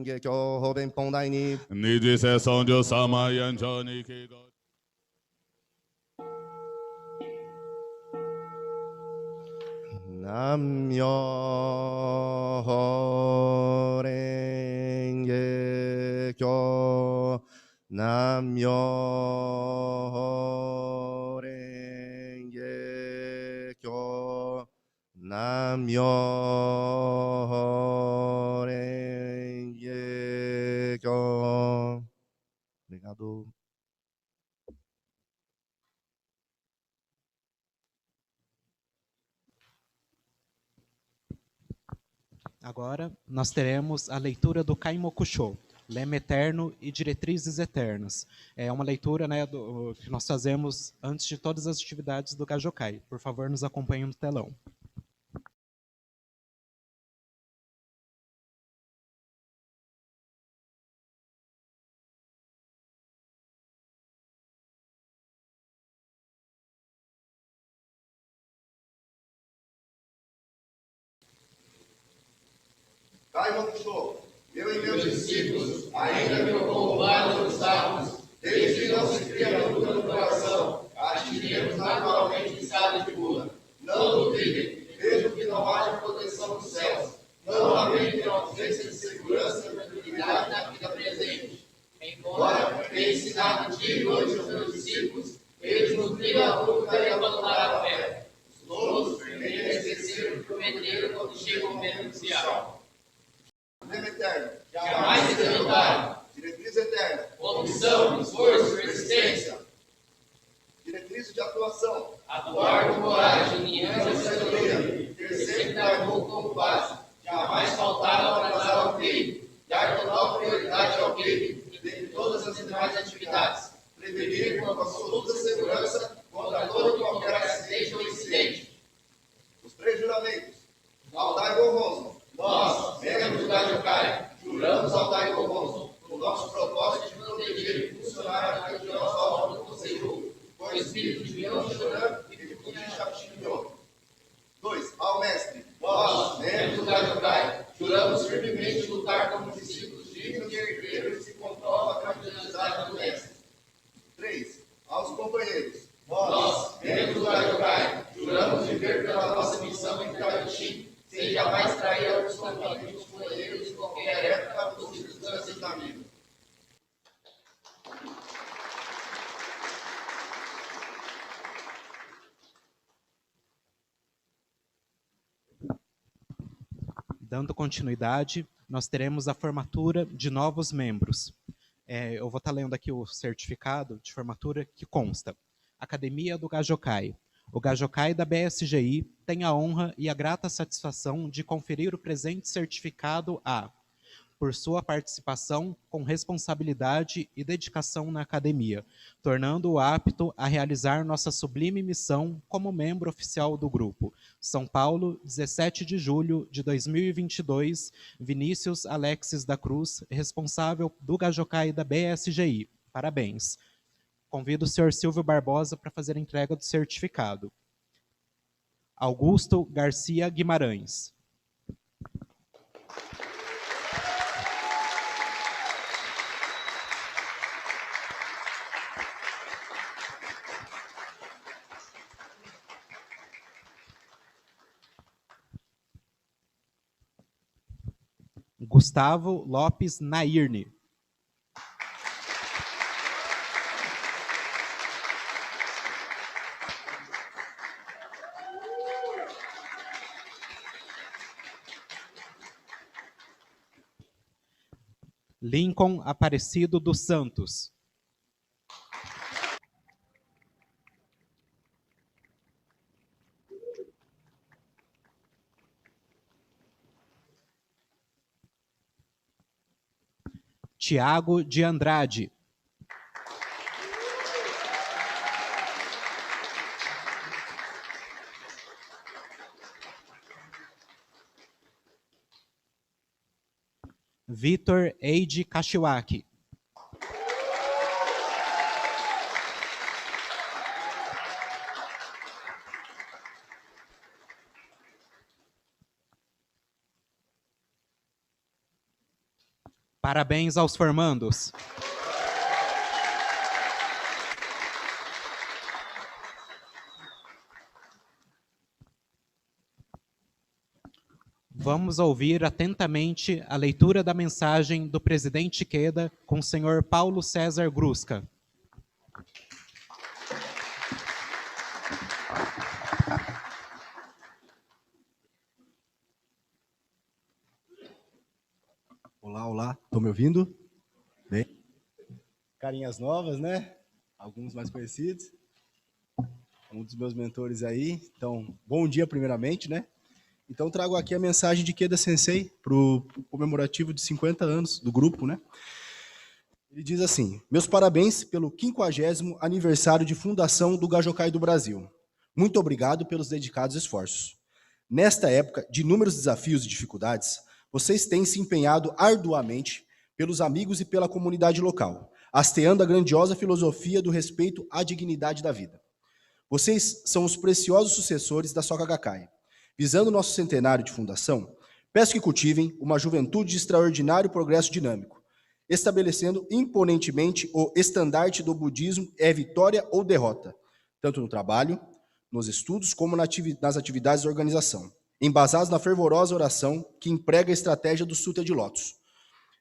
Gekyo Hoben Pondai Ni Niji Se Sonjo Sama Yancho Niki Go Namyo Renge Kyo Namyo Renge Kyo Namyo Renge Kyo. Obrigado. Agora, nós teremos a leitura do Kaimokusho, Lema Eterno e Diretrizes Eternas. É uma leitura, né, que nós fazemos antes de todas as atividades do Gajokai. Por favor, nos acompanhem no telão. Kaimokusho, eu e meus discípulos ainda me oponho vários obstáculos, desde que não se cria a luta no coração, atingiremos naturalmente o estado de Buda. Não duvidem, mesmo que não haja proteção dos céus, não lamentem a ausência de segurança e tranquilidade na vida presente. Embora tenha ensinado dia e noite aos meus discípulos, eles nos brigam a luta e abandonaram a fé. Todos têm esquecer o que prometeram quando chega o momento crucial. Lema eterno, jamais se derrotaram. Diretriz eterna, convicção, esforço, persistência. Diretriz de atuação, atuar com coragem e sabedoria, ter sempre dar bom como base, jamais faltar ou atrasar ao feito, dar total prioridade ao feito, dentre todas as demais atividades, prevenir com absoluta segurança contra todo e qualquer acidente ou incidente. Os três juramentos, ao Daigo Honzo, nós, membros do Gajokai, juramos ao Daigo Honzo, o nosso propósito de proteger e funcionar a vida de nossa obra do Conselho, com o espírito de Myoho-Shoran e de Fuji-Shakushin-Myo. 2. Ao mestre, nós, membros do Gajokai, juramos firmemente lutar como discípulos dignos e herdeiros que comprovam a grandiosidade do mestre. 3. Aos companheiros, nós, membros do Gajokai, juramos viver pela nossa missão em Kaioshin, sem jamais trair alguns compromissos companheiros em qualquer época ou circunstância da vida. Dando continuidade, nós teremos a formatura de novos membros. Eu vou estar lendo aqui o certificado de formatura que consta: Academia do Gajokai. O Gajokai da BSGI tem a honra e a grata satisfação de conferir o presente certificado por sua participação com responsabilidade e dedicação na academia, tornando-o apto a realizar nossa sublime missão como membro oficial do grupo. São Paulo, 17 de julho de 2022, Vinícius Alexis da Cruz, responsável do Gajokai da BSGI. Parabéns. Convido o senhor Silvio Barbosa para fazer a entrega do certificado. Augusto Garcia Guimarães. Gustavo Lopes Nairne. Lincoln Aparecido dos Santos. Tiago de Andrade. Vitor Eide Kashiwaki. Parabéns aos formandos. Vamos ouvir atentamente a leitura da mensagem do presidente Queda com o senhor Paulo César Grusca. Olá, olá, estão me ouvindo? Bem? Carinhas novas, né? Alguns mais conhecidos. Um dos meus mentores aí. Então, bom dia primeiramente, né? Então, trago aqui a mensagem de Queda Sensei para o comemorativo de 50 anos do grupo, né? Ele diz assim: meus parabéns pelo 50º aniversário de fundação do Gajokai do Brasil. Muito obrigado pelos dedicados esforços. Nesta época de inúmeros desafios e dificuldades, vocês têm se empenhado arduamente pelos amigos e pela comunidade local, hasteando a grandiosa filosofia do respeito à dignidade da vida. Vocês são os preciosos sucessores da Soka Gakkai. Visando nosso centenário de fundação, peço que cultivem uma juventude de extraordinário progresso dinâmico, estabelecendo imponentemente o estandarte do budismo é vitória ou derrota, tanto no trabalho, nos estudos, como nas atividades da organização, embasados na fervorosa oração que emprega a estratégia do Sutra de Lótus.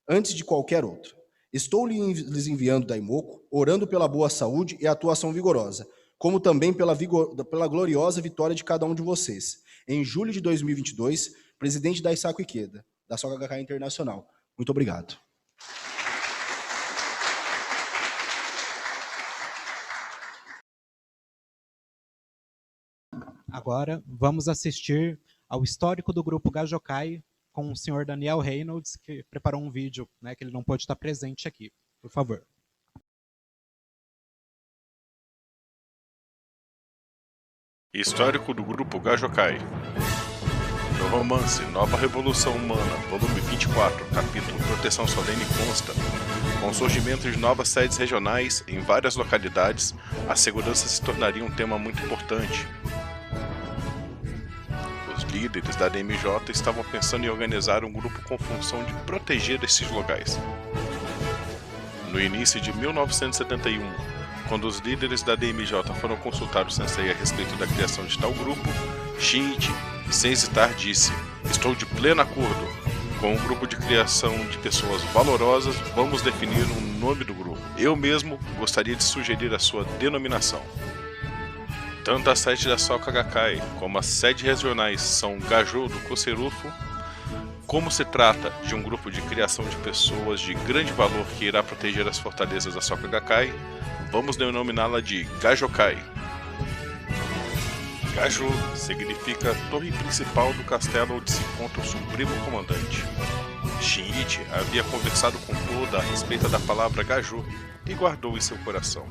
Antes de qualquer outra, estou lhes enviando Daimoku, orando pela boa saúde e atuação vigorosa, como também pela gloriosa vitória de cada um de vocês. Em julho de 2022, presidente da Daisaku Ikeda, da Soka Gakkai Internacional. Muito obrigado. Agora, vamos assistir ao histórico do grupo Gajokai com o senhor Daniel Reynolds, que preparou um vídeo, né, que ele não pôde estar presente aqui. Por favor. Histórico do grupo Gajokai. No romance Nova Revolução Humana, volume 24, capítulo Proteção Solene consta: com o surgimento de novas sedes regionais em várias localidades, a segurança se tornaria um tema muito importante. Os líderes da DMJ estavam pensando em organizar um grupo com função de proteger esses locais. No início de 1971, quando os líderes da DMJ foram consultar o sensei a respeito da criação de tal grupo, Shinichi, sem hesitar, disse: estou de pleno acordo. Com um grupo de criação de pessoas valorosas, vamos definir um nome do grupo. Eu mesmo gostaria de sugerir a sua denominação. Tanto a sede da Soka Gakkai como as sedes regionais são Gajou do Koserufo. Como se trata de um grupo de criação de pessoas de grande valor que irá proteger as fortalezas da Soka Gakkai, vamos denominá-la de Gajokai. Gaju significa torre principal do castelo onde se encontra o Supremo Comandante. Shinichi havia conversado com Toda a respeito da palavra Gaju e guardou em seu coração.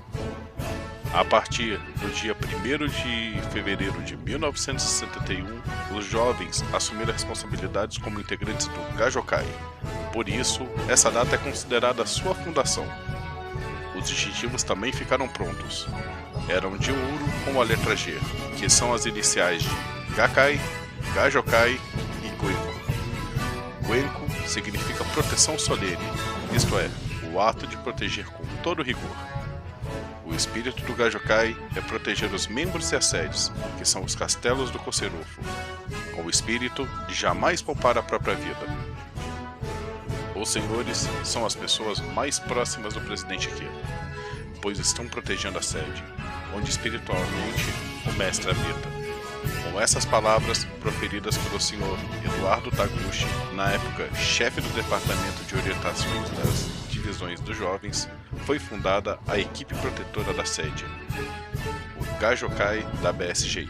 A partir do dia 1º de fevereiro de 1961, os jovens assumiram responsabilidades como integrantes do Gajokai. Por isso, essa data é considerada a sua fundação. Os distintivos também ficaram prontos. Eram de ouro com a letra G, que são as iniciais de Gakkai, Gajokai e Goenku. Goenku significa proteção solene, isto é, o ato de proteger com todo rigor. O espírito do Gajokai é proteger os membros e as sedes, que são os castelos do Koserufo, com o espírito de jamais poupar a própria vida. Os senhores são as pessoas mais próximas do presidente Ikeda, pois estão protegendo a sede, onde espiritualmente o mestre habita. Com essas palavras, proferidas pelo senhor Eduardo Taguchi, na época chefe do Departamento de Orientações das Divisões dos Jovens, foi fundada a equipe protetora da sede, o Gajokai da BSGI,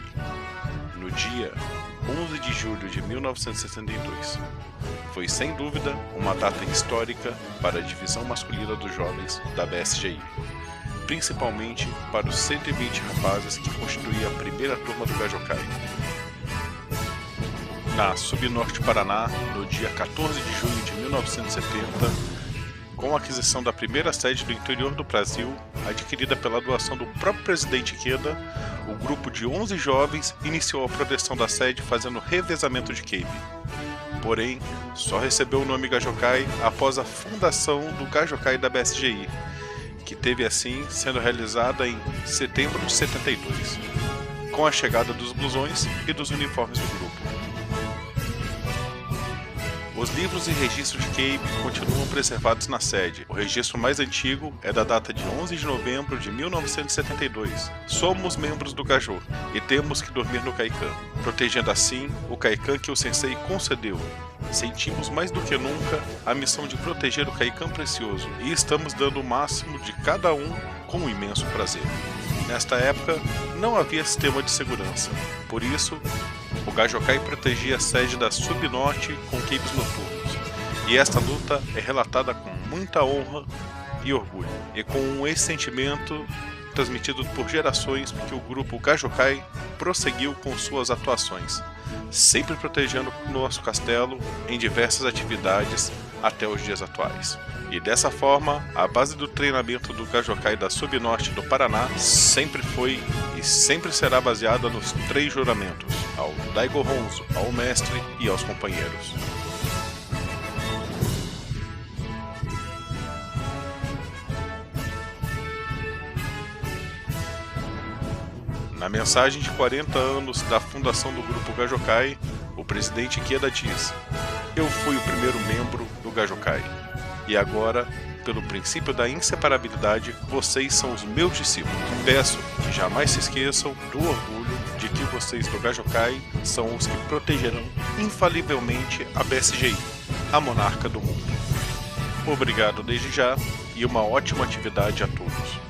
no dia 11 de julho de 1962. Foi sem dúvida uma data histórica para a divisão masculina dos jovens da BSGI, principalmente para os 120 rapazes que constituíam a primeira turma do Gajokai. Na Subnorte Paraná, no dia 14 de junho de 1970, com a aquisição da primeira sede do interior do Brasil, adquirida pela doação do próprio presidente Ikeda, o grupo de 11 jovens iniciou a proteção da sede fazendo revezamento de Keibi. porém só recebeu o nome Gajokai após a fundação do Gajokai da BSGI, que teve assim sendo realizada em setembro de 72, com a chegada dos blusões e dos uniformes do grupo. Os livros e registros de Keibe continuam preservados na sede. O registro mais antigo é da data de 11 de novembro de 1972. Somos membros do Gajô e temos que dormir no Kaikan, protegendo assim o Kaikan que o Sensei concedeu. Sentimos mais do que nunca a missão de proteger o Kaikan precioso e estamos dando o máximo de cada um com um imenso prazer. Nesta época, não havia sistema de segurança, por isso, o Gajokai protegia a sede da Subnorte com Keibes noturnos, e esta luta é relatada com muita honra e orgulho, e com esse sentimento transmitido por gerações que o grupo Gajokai prosseguiu com suas atuações, sempre protegendo o nosso castelo em diversas atividades até os dias atuais. E dessa forma, a base do treinamento do Gajokai da Subnorte do Paraná sempre foi e sempre será baseada nos 3 juramentos, ao Daigo Honzo, ao mestre e aos companheiros. Na mensagem de 40 anos da fundação do grupo Gajokai, o presidente Ikeda diz: "Eu fui o primeiro membro do Gajokai. E agora, pelo princípio da inseparabilidade, vocês são os meus discípulos. Peço que jamais se esqueçam do orgulho de que vocês do Gajokai são os que protegerão infalivelmente a BSGI, a monarca do mundo." Obrigado desde já e uma ótima atividade a todos.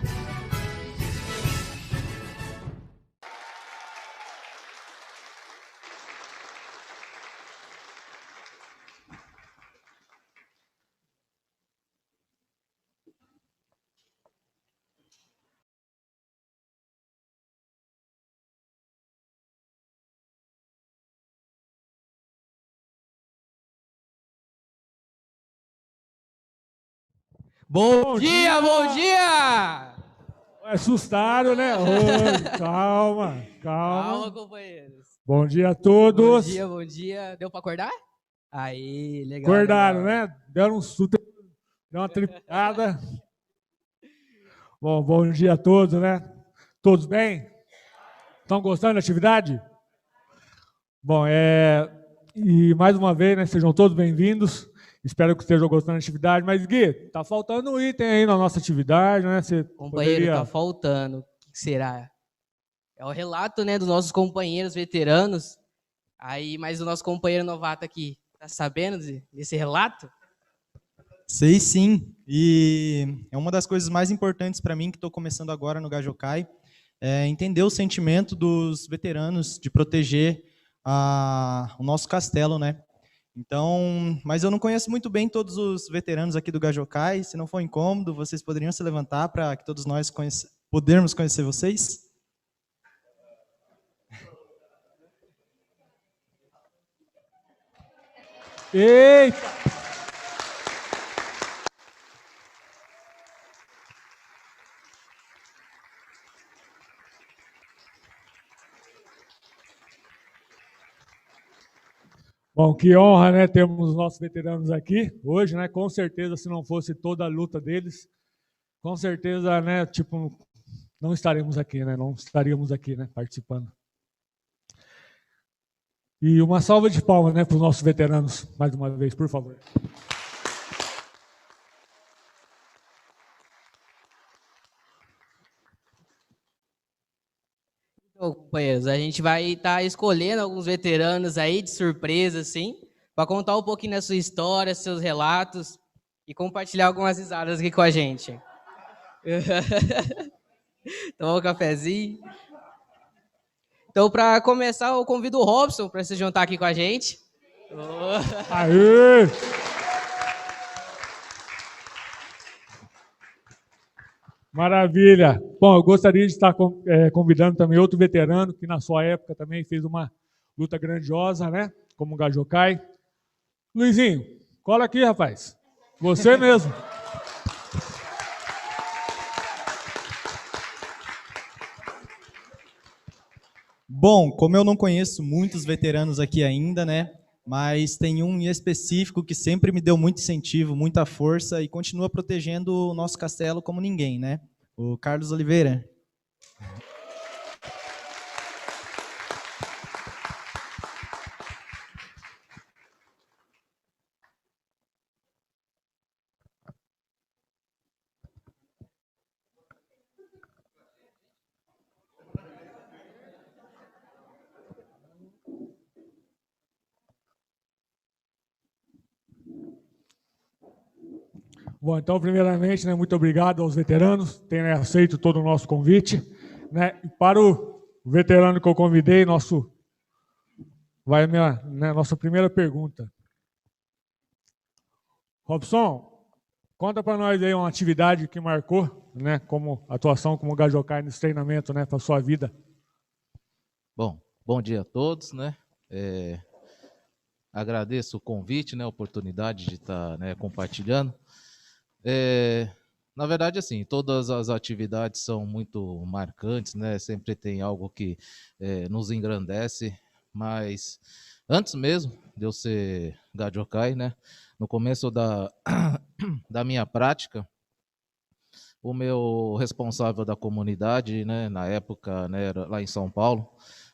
Bom dia, bom dia! Assustaram, né? Ô, calma. Calma, companheiros. Bom dia a todos. Bom dia, bom dia. Deu pra acordar? Aí, legal. Acordaram, legal. né? Deram um susto, deu uma tripada. Bom dia a todos, né? Todos bem? Estão gostando da atividade? Bom, e mais uma vez, né? Sejam todos bem-vindos. Espero que estejam gostando da atividade. Mas, Gui, tá faltando um item aí na nossa atividade, né? Você Companheiro, tá faltando. O que será? É o relato, né, dos nossos companheiros veteranos. Aí, mas o nosso companheiro novato aqui, tá sabendo desse relato? Sei sim. E é uma das coisas mais importantes para mim, que estou começando agora no Gajokai, é entender o sentimento dos veteranos de proteger o nosso castelo, né? Então, mas eu não conheço muito bem todos os veteranos aqui do Gajokai. Se não for incômodo, vocês poderiam se levantar para que todos nós podermos conhecer vocês? Eita! Bom, que honra, né? Temos os nossos veteranos aqui hoje, né? Com certeza, se não fosse toda a luta deles, com certeza, né? Tipo, não estaremos aqui, né? Não estaríamos aqui, né? Participando. E uma salva de palmas, né? Para os nossos veteranos, mais uma vez, por favor. Então, companheiros, a gente vai estar escolhendo alguns veteranos aí de surpresa, assim, para contar um pouquinho da sua história, seus relatos e compartilhar algumas risadas aqui com a gente. Tomar um cafezinho. Então, para começar, eu convido o Robson para se juntar aqui com a gente. Aê! Maravilha. Bom, eu gostaria de estar convidando também outro veterano que na sua época também fez uma luta grandiosa, né? Como o Gajokai. Luizinho, cola aqui, rapaz. Você mesmo. Bom, como eu não conheço muitos veteranos aqui ainda, né? mas tem um em específico que sempre me deu muito incentivo, muita força e continua protegendo o nosso castelo como ninguém, né? O Carlos Oliveira. Bom, então, primeiramente, né, muito obrigado aos veteranos por terem aceito todo o nosso convite. Né? E para o veterano que eu convidei, vai nossa primeira pergunta. Robson, conta para nós aí uma atividade que marcou, né, como atuação como Gajokai nesse treinamento, né, para a sua vida. Bom dia a todos, né? Agradeço o convite, né, a oportunidade de estar, né, compartilhando. Na verdade, assim, todas as atividades são muito marcantes, né? Sempre tem algo que nos engrandece, mas antes mesmo de eu ser Gajokai, né, no começo da minha prática, o meu responsável da comunidade, né, na época, né, era lá em São Paulo,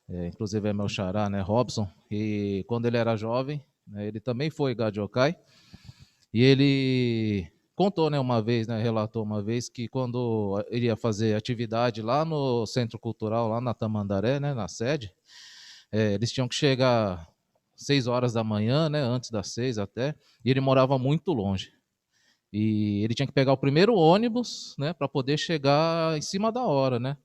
inclusive é meu xará, né, Robson, e quando ele era jovem, né, ele também foi Gajokai, e ele contou, né, uma vez, né, relatou uma vez que quando ele ia fazer atividade lá no Centro Cultural, lá na Tamandaré, né, na sede, eles tinham que chegar 6 horas da manhã, né, antes das 6 até, e ele morava muito longe. E ele tinha que pegar o primeiro ônibus, né, para poder chegar em cima da hora, né?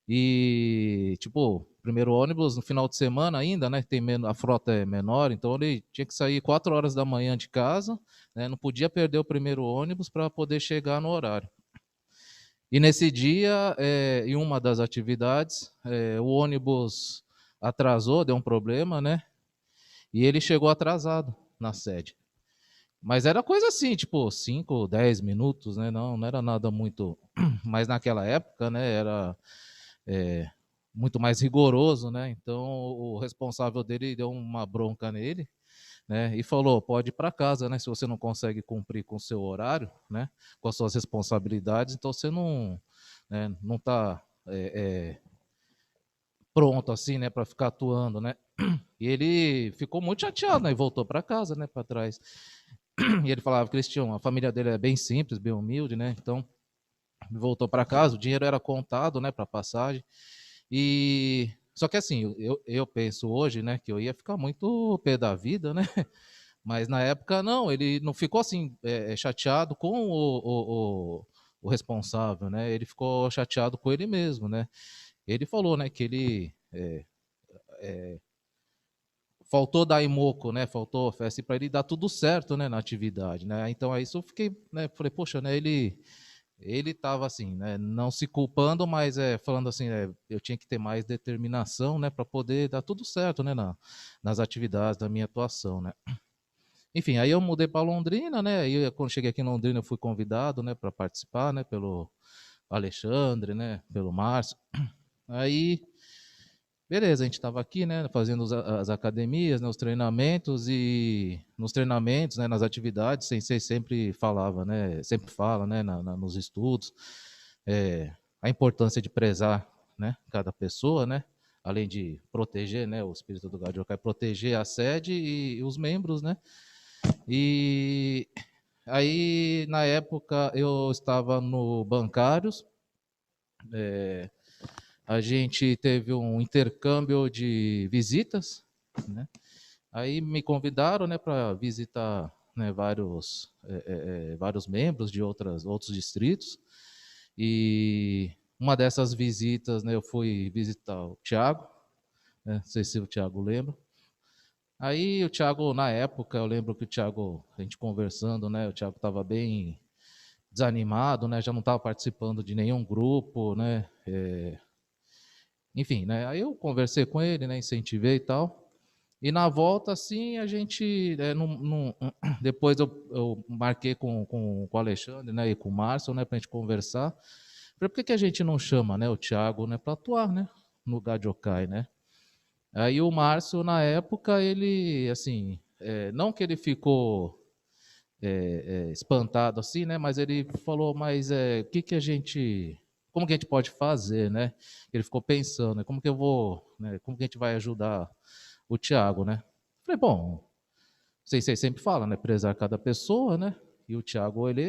E, tipo, primeiro ônibus no final de semana ainda, né? A frota é menor, então ele tinha que sair 4 horas da manhã de casa, né? Não podia perder o primeiro ônibus para poder chegar no horário. E nesse dia, em uma das atividades, o ônibus atrasou, deu um problema, né? E ele chegou atrasado na sede. Mas era coisa assim, tipo, 5, 10 minutos, né? Não era nada muito. Mas naquela época, né, era muito mais rigoroso, né? Então o responsável dele deu uma bronca nele, né? E falou: pode ir para casa, né? Se você não consegue cumprir com o seu horário, né? Com as suas responsabilidades, então você não, né, não está pronto assim, né, para ficar atuando, né? E ele ficou muito chateado, né? E voltou para casa, né, para trás. E ele falava, Cristiano, a família dele é bem simples, bem humilde, né? Então, voltou para casa, o dinheiro era contado, né, para passagem. E só que assim, eu penso hoje, né, que eu ia ficar muito pé da vida, né? Mas na época não, ele não ficou assim chateado com o responsável, né? Ele ficou chateado com ele mesmo, né? Ele falou, né, que ele faltou dar imoco, né? Faltou festa para ele dar tudo certo, né, na atividade, né? Então aí isso eu fiquei, né, falei, poxa, né, ele estava assim, né, não se culpando, mas falando assim, eu tinha que ter mais determinação, né, para poder dar tudo certo, né, nas atividades da minha atuação, né? Enfim, aí eu mudei para Londrina, né? Aí quando cheguei aqui em Londrina eu fui convidado, né, para participar, né, pelo Alexandre, né, pelo Márcio. Aí beleza, a gente estava aqui, né, fazendo as academias, né, os treinamentos, e nos treinamentos, né, nas atividades, o sensei sempre falava, né, sempre fala, né, nos estudos, a importância de prezar, né, cada pessoa, né, além de proteger, né, o espírito do Gajokai, proteger a sede e os membros, né, e aí, na época, eu estava no Bancários, a gente teve um intercâmbio de visitas, né? Aí me convidaram, né, para visitar, né, vários membros de outros distritos. E uma dessas visitas, né, eu fui visitar o Tiago, né, não sei se o Tiago lembra. Aí o Tiago, na época, eu lembro que o Tiago, a gente conversando, né, o Tiago estava bem desanimado, né, já não estava participando de nenhum grupo, né, enfim, né? Aí eu conversei com ele, né? Incentivei e tal. E na volta, assim, a gente. Depois eu marquei com o Alexandre, né? E com o Márcio, né? Pra gente conversar. Falei, por que a gente não chama, né? O Thiago, né? Para atuar, né? No Gajokai, né? Aí o Márcio, na época, ele, assim, não que ele ficou espantado assim, né? Mas ele falou, mas como que a gente pode fazer, né? Ele ficou pensando, né, como que eu vou, né? Como que a gente vai ajudar o Tiago, né? Falei, bom, vocês sempre falam, né? Prezar cada pessoa, né? E o Tiago, ele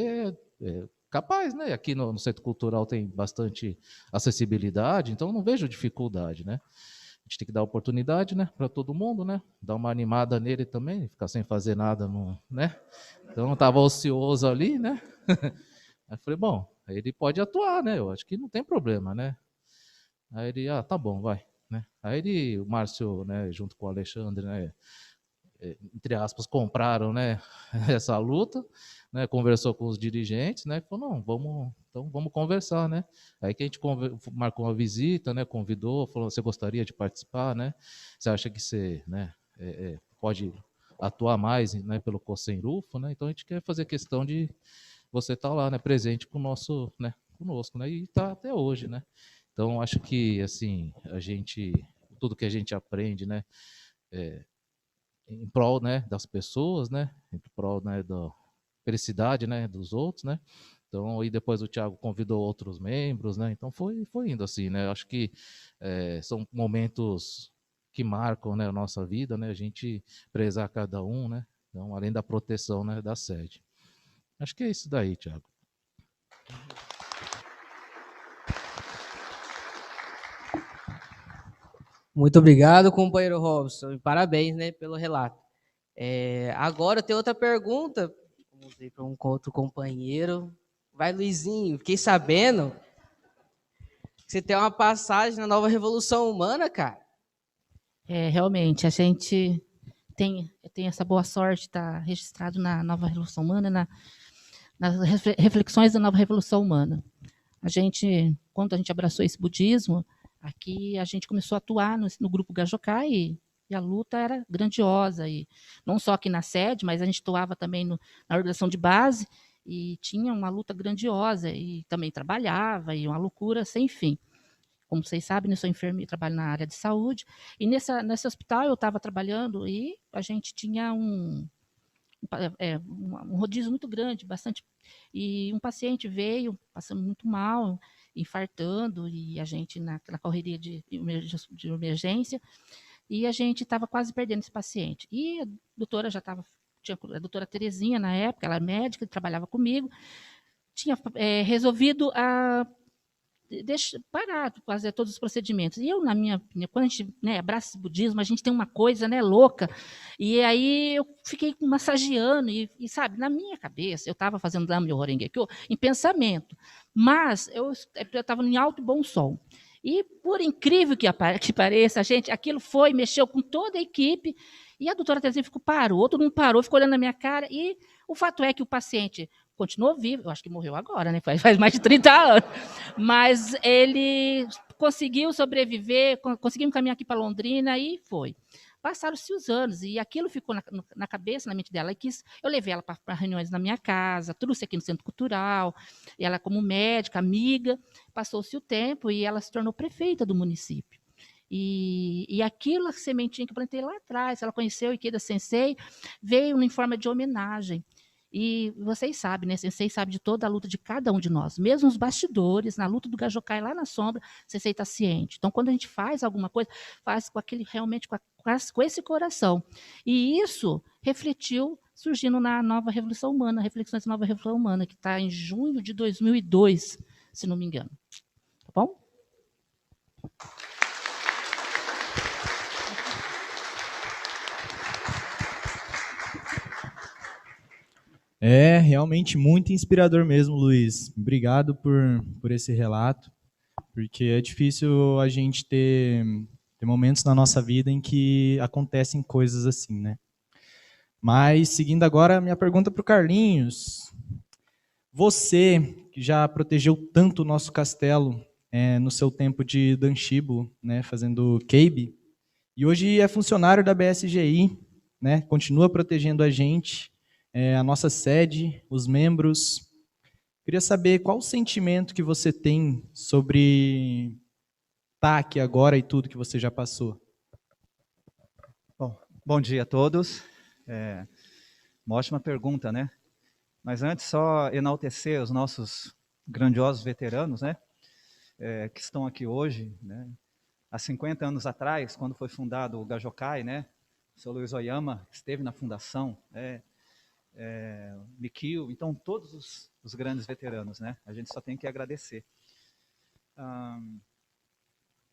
é capaz, né? Aqui no Centro Cultural tem bastante acessibilidade, então não vejo dificuldade, né? A gente tem que dar oportunidade, né, para todo mundo, né? Dar uma animada nele também, ficar sem fazer nada, né? Então estava ocioso ali, né? Aí falei, bom, aí ele pode atuar, né? Eu acho que não tem problema, né? Aí ele, tá bom, vai, né? Aí o Márcio, né, junto com o Alexandre, né, entre aspas, compraram, né, essa luta, né, conversou com os dirigentes, né, falou, não, vamos conversar, né, aí que a gente marcou uma visita, né, convidou, falou, você gostaria de participar, né, você acha que você, né, pode atuar mais, né, pelo Cosenrufo, né, então a gente quer fazer questão de você estar lá, né, presente com o nosso, né, conosco, né, e está até hoje, né, então acho que, assim, tudo que a gente aprende, né, em prol, né, das pessoas, né, em prol, né, da felicidade, né, dos outros, né. Então, aí depois o Thiago convidou outros membros, né. Então foi indo assim, né. Acho que são momentos que marcam, né, a nossa vida, né. A gente prezar cada um, né. Então, além da proteção, né, da sede. Acho que é isso daí, Thiago. Muito obrigado, companheiro Robson. E parabéns, né, pelo relato. Agora tem outra pergunta. Vamos ver para um outro companheiro. Vai, Luizinho. Fiquei sabendo que você tem uma passagem na Nova Revolução Humana, cara. Realmente, a gente tem essa boa sorte de estar registrado na Nova Revolução Humana, nas reflexões da Nova Revolução Humana. Quando a gente abraçou esse budismo, aqui a gente começou a atuar no grupo Gajokai e a luta era grandiosa. E não só aqui na sede, mas a gente atuava também na organização de base e tinha uma luta grandiosa e também trabalhava e uma loucura sem fim. Como vocês sabem, eu sou enfermeira, trabalho na área de saúde e nesse hospital eu estava trabalhando e a gente tinha um rodízio muito grande, bastante, e um paciente veio passando muito mal, infartando, e a gente na correria de emergência, e a gente estava quase perdendo esse paciente. E a doutora tinha a doutora Terezinha na época, ela é médica, trabalhava comigo, tinha resolvido parar de fazer todos os procedimentos. E eu, na minha opinião, quando a gente abraça esse budismo, a gente tem uma coisa louca. E aí eu fiquei massageando, e sabe, na minha cabeça, eu estava fazendo Namyo Horengekyo em pensamento, mas eu estava em alto e bom som. E, por incrível que pareça, aquilo mexeu com toda a equipe, e a doutora Terezinha parou, todo mundo parou, ficou olhando na minha cara, e o fato é que o paciente continuou vivo, eu acho que morreu agora, né? Faz mais de 30 anos, mas ele conseguiu sobreviver, conseguimos caminhar aqui para Londrina e foi. Passaram-se os anos e aquilo ficou na cabeça, na mente dela. Eu levei ela para reuniões na minha casa, trouxe aqui no Centro Cultural, e ela como médica, amiga, passou-se o tempo e ela se tornou prefeita do município. E aquilo, a sementinha que eu plantei lá atrás, ela conheceu o Ikeda Sensei, veio em forma de homenagem. E vocês sabem, né? Sensei sabe de toda a luta de cada um de nós, mesmo os bastidores, na luta do Gajokai lá na sombra, Sensei está ciente. Então, quando a gente faz alguma coisa, faz com aquele realmente com esse coração. E isso refletiu, surgindo na Nova Revolução Humana, Reflexões da Nova Revolução Humana, que está em junho de 2002, se não me engano. Tá bom? É realmente muito inspirador mesmo, Luiz. Obrigado por esse relato, porque é difícil a gente ter momentos na nossa vida em que acontecem coisas assim, né? Mas, seguindo agora, a minha pergunta para o Carlinhos. Você, que já protegeu tanto o nosso castelo no seu tempo de Danshibo, né, fazendo Keibi, e hoje é funcionário da BSGI, né, continua protegendo a gente, a nossa sede, os membros. Queria saber qual o sentimento que você tem sobre estar aqui agora e tudo que você já passou. Bom dia a todos. Uma ótima pergunta, né? Mas antes, só enaltecer os nossos grandiosos veteranos, né? Que estão aqui hoje, né? Há 50 anos atrás, quando foi fundado o Gajokai, né? O Sr. Luiz Oyama esteve na fundação, né? Mikio, então todos os grandes veteranos, né? A gente só tem que agradecer.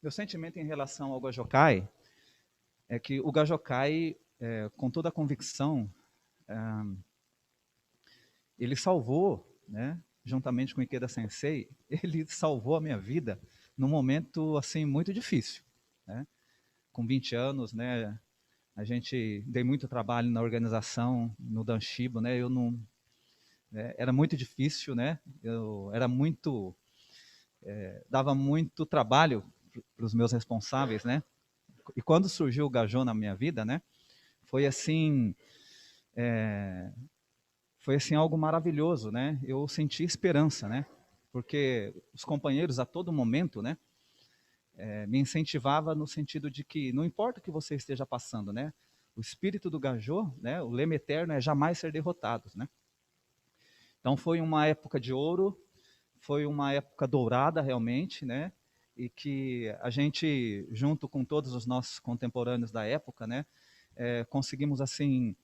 Meu sentimento em relação ao Gajokai é que o Gajokai, com toda a convicção, ele salvou, né, juntamente com Ikeda Sensei, ele salvou a minha vida num momento assim muito difícil, né? Com 20 anos, né, a gente dei muito trabalho na organização, no Danshibo, né? Eu não era muito difícil, né? Eu era muito dava muito trabalho para os meus responsáveis, né? E quando surgiu o Gajô na minha vida, né? Foi assim algo maravilhoso, né? Eu senti esperança, né? Porque os companheiros a todo momento, né? Me incentivava no sentido de que não importa o que você esteja passando, né? O espírito do Gajô, né? O lema eterno é jamais ser derrotado, né? Então foi uma época de ouro, foi uma época dourada realmente, né? E que a gente, junto com todos os nossos contemporâneos da época, né? Conseguimos assim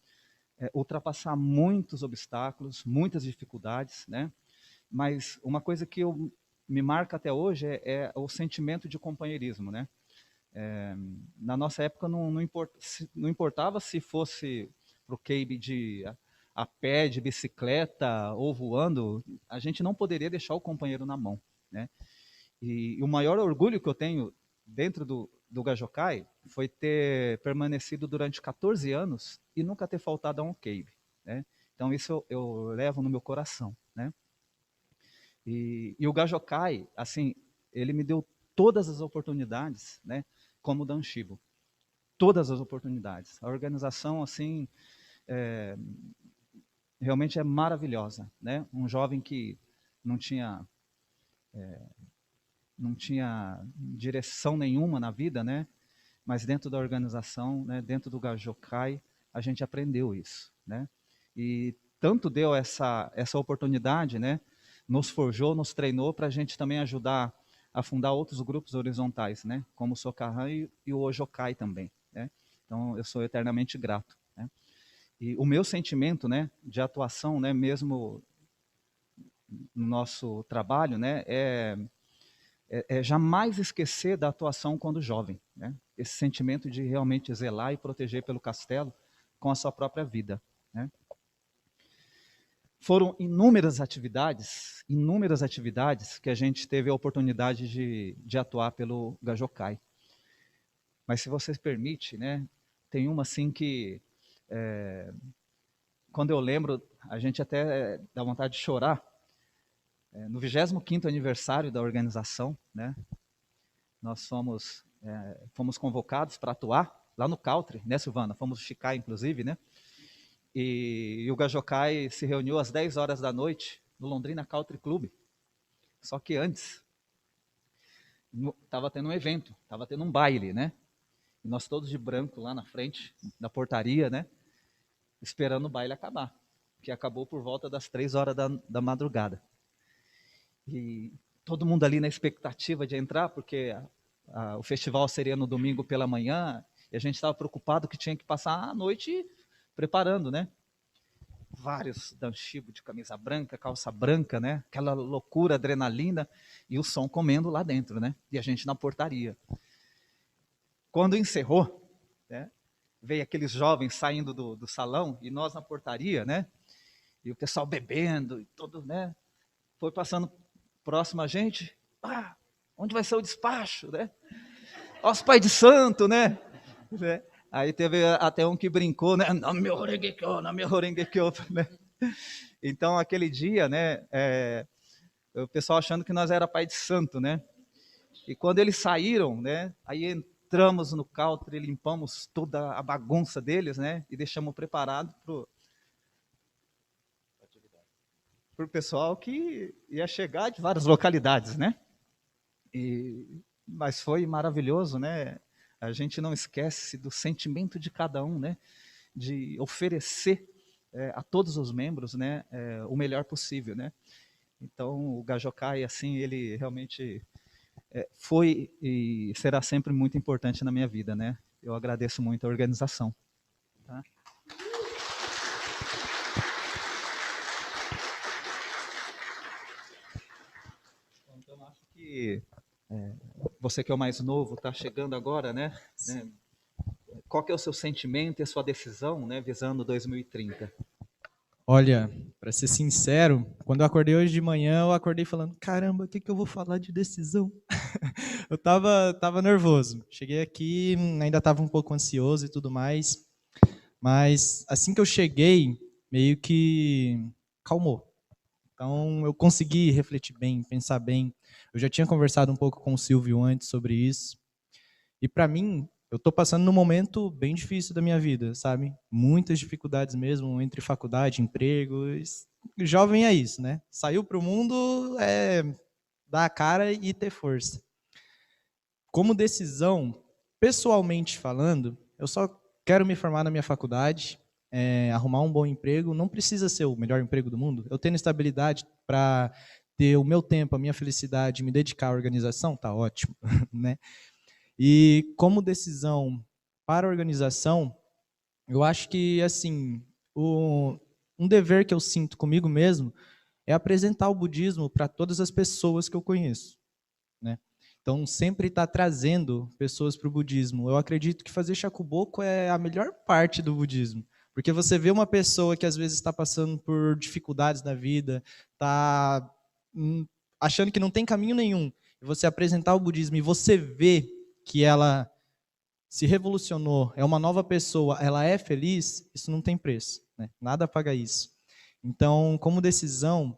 ultrapassar muitos obstáculos, muitas dificuldades, né? Mas uma coisa que me marca até hoje é o sentimento de companheirismo, né? Na nossa época não importava se fosse para o Cave a pé, de bicicleta ou voando, a gente não poderia deixar o companheiro na mão, né? E o maior orgulho que eu tenho dentro do Gajokai foi ter permanecido durante 14 anos e nunca ter faltado a um Cave, né? Então isso eu levo no meu coração, né? E o Gajokai, assim, ele me deu todas as oportunidades, né? Como Danshibo, todas as oportunidades. A organização, assim, realmente é maravilhosa, né? Um jovem que não tinha direção nenhuma na vida, né? Mas dentro da organização, né? Dentro do Gajokai, a gente aprendeu isso, né? E tanto deu essa oportunidade, né? Nos forjou, nos treinou para a gente também ajudar a fundar outros grupos horizontais, né? Como o Sokahan e o Ojokai também, né? Então eu sou eternamente grato, né? E o meu sentimento, né, de atuação, né, mesmo no nosso trabalho, né, é jamais esquecer da atuação quando jovem, né? Esse sentimento de realmente zelar e proteger pelo castelo com a sua própria vida, né? Foram inúmeras atividades que a gente teve a oportunidade de atuar pelo Gajokai. Mas se vocês permitem, né, tem uma assim que, quando eu lembro, a gente até dá vontade de chorar. No 25º aniversário da organização, né, nós fomos convocados para atuar lá no Country, né, Silvana? Fomos Shikai, inclusive, né? E o Gajokai se reuniu às 10 horas da noite no Londrina Country Club. Só que antes, estava tendo um evento, estava tendo um baile, né? E nós todos de branco lá na frente, na portaria, né? Esperando o baile acabar, que acabou por volta das 3 horas da madrugada. E todo mundo ali na expectativa de entrar, porque o festival seria no domingo pela manhã, e a gente estava preocupado que tinha que passar a noite preparando, né? Vários Danshibo de camisa branca, calça branca, né? Aquela loucura, adrenalina, e o som comendo lá dentro, né? E a gente na portaria. Quando encerrou, né, veio aqueles jovens saindo do salão, e nós na portaria, né? E o pessoal bebendo, e todo, né? Foi passando próximo a gente, onde vai ser o despacho, né? Ó, os pais de santo, né? Aí teve até um que brincou, né? Namyo Horengekyo, né? Então, aquele dia, né? O pessoal achando que nós era pai de santo, né? E quando eles saíram, né? Aí entramos no country, limpamos toda a bagunça deles, né? E deixamos preparado para o pessoal que ia chegar de várias localidades, né? Mas foi maravilhoso, né? a gente não esquece do sentimento de cada um, né? De oferecer a todos os membros, né, o melhor possível, né? Então, o Gajocai, assim, ele realmente foi e será sempre muito importante na minha vida, né? Eu agradeço muito a organização. Tá? Então, acho que você que é o mais novo, está chegando agora, né? Qual que é o seu sentimento e a sua decisão, né, visando 2030? Olha, para ser sincero, quando eu acordei hoje de manhã, eu acordei falando, caramba, o que eu vou falar de decisão? Eu tava nervoso. Cheguei aqui, ainda estava um pouco ansioso e tudo mais, mas assim que eu cheguei, meio que calmou. Então, eu consegui refletir bem, pensar bem. Eu já tinha conversado um pouco com o Silvio antes sobre isso. E para mim, eu estou passando num momento bem difícil da minha vida, sabe? Muitas dificuldades mesmo, entre faculdade, emprego. Jovem é isso, né? Saiu para o mundo, dar a cara e ter força. Como decisão, pessoalmente falando, eu só quero me formar na minha faculdade, arrumar um bom emprego. Não precisa ser o melhor emprego do mundo. Eu tendo estabilidade para ter o meu tempo, a minha felicidade, me dedicar à organização, tá ótimo, né? E como decisão para a organização, eu acho que assim, um dever que eu sinto comigo mesmo é apresentar o budismo para todas as pessoas que eu conheço, né? Então, sempre estar trazendo pessoas para o budismo. Eu acredito que fazer shakuboku é a melhor parte do budismo, porque você vê uma pessoa que às vezes está passando por dificuldades na vida, está achando que não tem caminho nenhum, e você apresentar o budismo e você vê que ela se revolucionou, é uma nova pessoa, ela é feliz, isso não tem preço, né? Nada paga isso. Então, como decisão,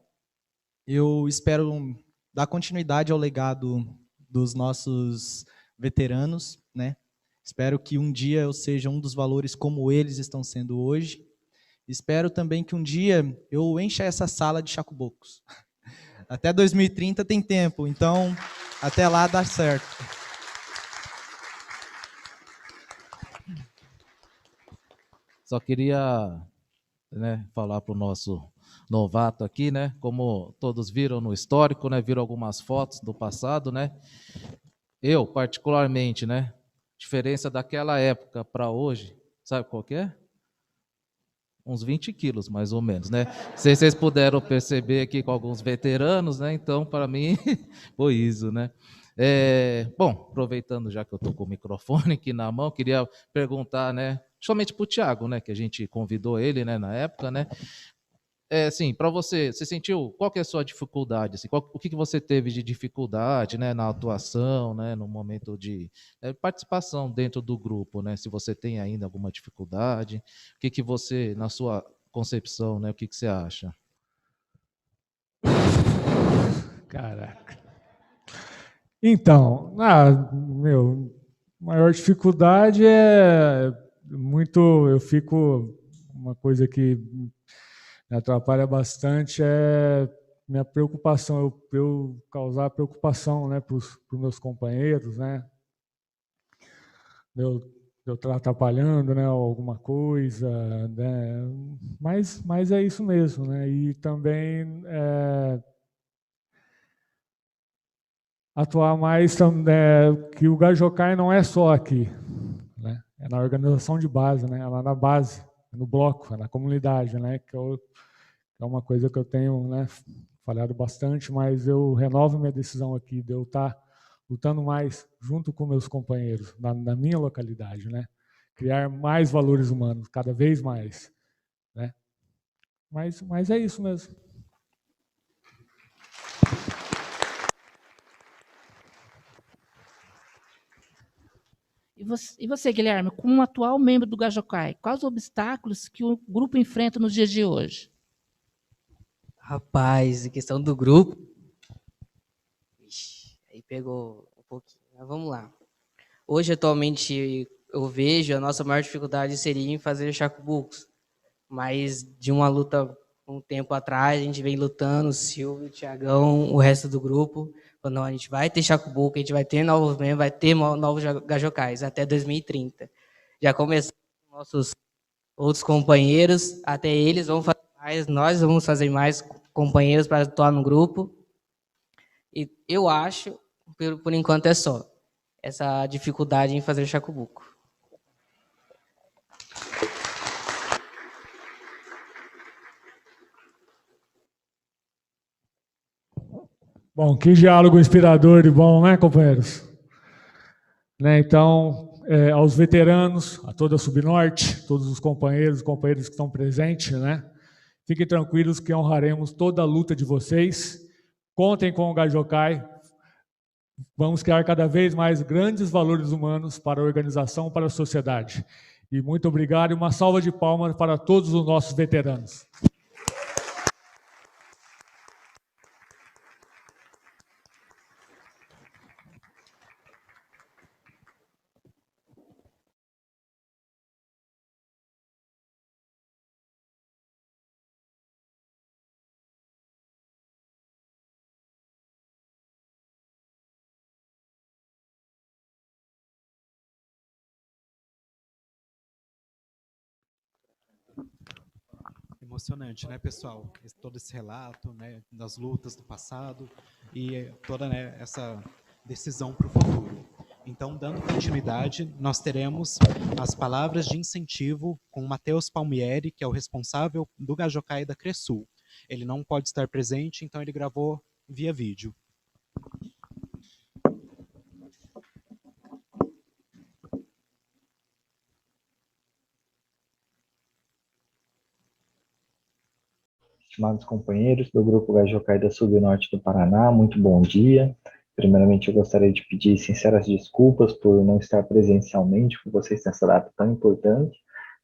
eu espero dar continuidade ao legado dos nossos veteranos, né? Espero que um dia eu seja um dos valores como eles estão sendo hoje. Espero também que um dia eu encha essa sala de shakubokos. Até 2030 tem tempo, então até lá dá certo. Só queria, né, falar para o nosso novato aqui, né, como todos viram no histórico, né, viram algumas fotos do passado, né, eu particularmente, né, diferença daquela época para hoje, sabe qual que é? Uns 20 quilos, mais ou menos, né? Não sei se vocês puderam perceber aqui com alguns veteranos, né, então para mim foi isso, né. Bom, aproveitando já que eu estou com o microfone aqui na mão, queria perguntar, né, somente para o Thiago, né, que a gente convidou ele, né, na época, né, assim, para você sentiu, qual que é a sua dificuldade, assim, o que você teve de dificuldade, né, na atuação, né, no momento de participação dentro do grupo, né, se você tem ainda alguma dificuldade, o que você, na sua concepção, né, o que você acha? Caraca. Então, maior dificuldade eu fico, uma coisa que me atrapalha bastante é minha preocupação, eu causar preocupação, né, para os meus companheiros, né, eu estar atrapalhando, né, alguma coisa, né, mas é isso mesmo, né, e também atuar mais, que o Gajokai não é só aqui, né? É na organização de base, né? É lá na base, no bloco, é na comunidade, né? Que é uma coisa que eu tenho, né, falhado bastante, mas eu renovo minha decisão aqui de eu estar lutando mais junto com meus companheiros na minha localidade, né? Criar mais valores humanos, cada vez mais, né? Mas é isso mesmo. E você, Guilherme, como atual membro do Gajokai, quais os obstáculos que o grupo enfrenta nos dias de hoje? Rapaz, em questão do grupo, aí pegou um pouquinho, mas vamos lá. Hoje, atualmente, eu vejo a nossa maior dificuldade seria em fazer shakubokos, mas de uma luta um tempo atrás, a gente vem lutando, o Silvio, o Thiagão, o resto do grupo, Falou, não, a gente vai ter Chacubuco, a gente vai ter novos membros, vai ter novos Gajocais até 2030. Já começaram nossos outros companheiros, até eles vão fazer mais, nós vamos fazer mais companheiros para atuar no grupo. E eu acho, por enquanto é só, essa dificuldade em fazer Chacubuco. Bom, que diálogo inspirador e bom, né, companheiros? Né, então, aos veteranos, a toda a Subnorte, todos os companheiros que estão presentes, né? Fiquem tranquilos que honraremos toda a luta de vocês. Contem com o Gajocai. Vamos criar cada vez mais grandes valores humanos para a organização, para a sociedade. E muito obrigado e uma salva de palmas para todos os nossos veteranos. Emocionante, né, pessoal? Todo esse relato, né, das lutas do passado e toda, né, essa decisão para o futuro. Então, dando continuidade, nós teremos as palavras de incentivo com o Matheus Palmieri, que é o responsável do Gajocai da Cresul. Ele não pode estar presente, então ele gravou via vídeo. Estimados companheiros do Grupo Gajocai da Subnorte do Paraná, muito bom dia. Primeiramente, eu gostaria de pedir sinceras desculpas por não estar presencialmente com vocês nessa data tão importante,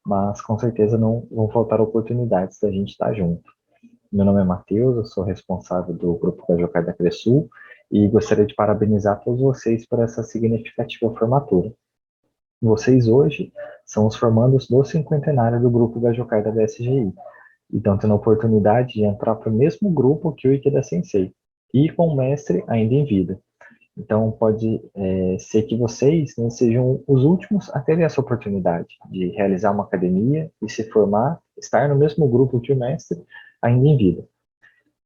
mas com certeza não vão faltar oportunidades da gente estar junto. Meu nome é Matheus, eu sou responsável do Grupo Gajocai da Cresul e gostaria de parabenizar todos vocês por essa significativa formatura. Vocês hoje são os formandos do cinquentenário do Grupo Gajocai da BSGI. E estão tendo a oportunidade de entrar para o mesmo grupo que o Ikeda Sensei, e com o mestre ainda em vida. Então, pode ser que vocês, né, sejam os últimos a terem essa oportunidade de realizar uma academia e se formar, estar no mesmo grupo que o mestre ainda em vida.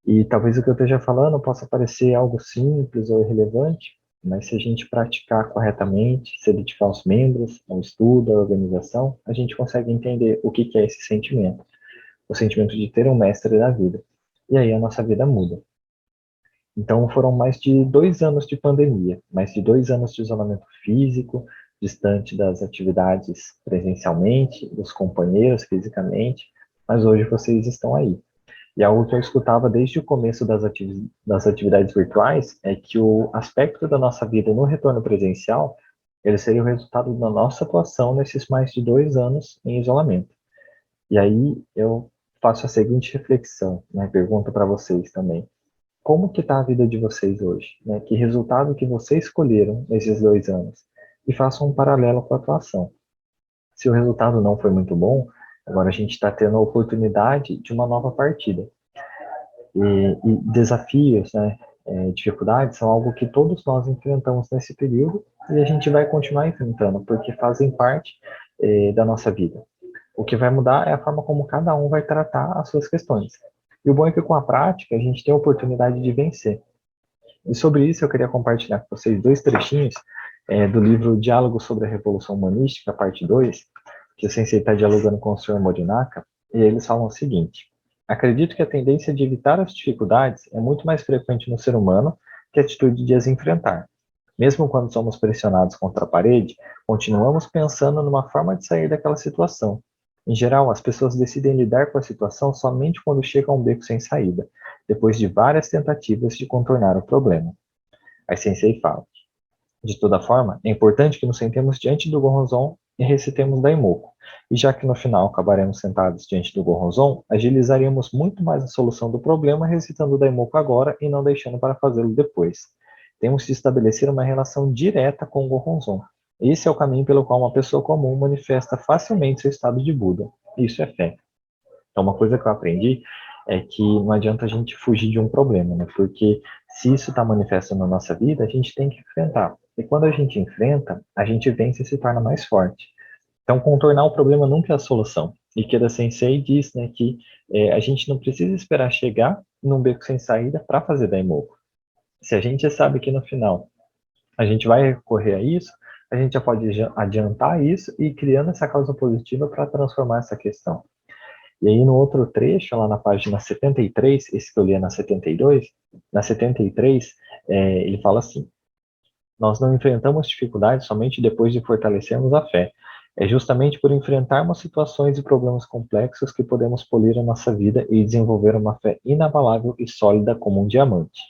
E talvez o que eu esteja falando possa parecer algo simples ou irrelevante, mas se a gente praticar corretamente, se dedicar aos membros, ao estudo, à organização, a gente consegue entender o que é esse sentimento. O sentimento de ter um mestre na vida. E aí a nossa vida muda. Então foram mais de 2 anos de pandemia, mais de 2 anos de isolamento físico, distante das atividades presencialmente, dos companheiros fisicamente, mas hoje vocês estão aí. E algo que eu escutava desde o começo das atividades virtuais é que o aspecto da nossa vida no retorno presencial, ele seria o resultado da nossa atuação nesses mais de 2 anos em isolamento. E aí eu faço a seguinte reflexão, né? Pergunto para vocês também. Como que está a vida de vocês hoje? Né? Que resultado que vocês escolheram nesses 2 anos? E façam um paralelo com a atuação. Se o resultado não foi muito bom, agora a gente está tendo a oportunidade de uma nova partida. E desafios, né? Dificuldades são algo que todos nós enfrentamos nesse período e a gente vai continuar enfrentando, porque fazem parte da nossa vida. O que vai mudar é a forma como cada um vai tratar as suas questões. E o bom é que com a prática a gente tem a oportunidade de vencer. E sobre isso eu queria compartilhar com vocês 2 trechinhos do livro Diálogo sobre a Revolução Humanística, parte 2, que o Sensei está dialogando com o Sr. Morinaka, e eles falam o seguinte: acredito que a tendência de evitar as dificuldades é muito mais frequente no ser humano que a atitude de as enfrentar. Mesmo quando somos pressionados contra a parede, continuamos pensando numa forma de sair daquela situação. Em geral, as pessoas decidem lidar com a situação somente quando chega a um beco sem saída, depois de várias tentativas de contornar o problema. Aí Sensei fala: de toda forma, é importante que nos sentemos diante do Gohonzon e recitemos Daimoku, e já que no final acabaremos sentados diante do Gohonzon, agilizaremos muito mais a solução do problema recitando Daimoku agora e não deixando para fazê-lo depois. Temos de estabelecer uma relação direta com o Gohonzon. Esse é o caminho pelo qual uma pessoa comum manifesta facilmente seu estado de Buda. Isso é fé. Então, uma coisa que eu aprendi é que não adianta a gente fugir de um problema, né? Porque se isso está manifesto na nossa vida, a gente tem que enfrentar. E quando a gente enfrenta, a gente vence e se torna mais forte. Então, contornar o problema nunca é a solução. Ikeda Sensei diz, né, que a gente não precisa esperar chegar num beco sem saída para fazer daimoku. Se a gente já sabe que no final a gente vai recorrer a isso, a gente já pode adiantar isso e ir criando essa causa positiva para transformar essa questão. E aí no outro trecho, lá na página 73, esse que eu li é na 72, na 73, ele fala assim: nós não enfrentamos dificuldades somente depois de fortalecermos a fé. É justamente por enfrentarmos situações e problemas complexos que podemos polir a nossa vida e desenvolver uma fé inabalável e sólida como um diamante.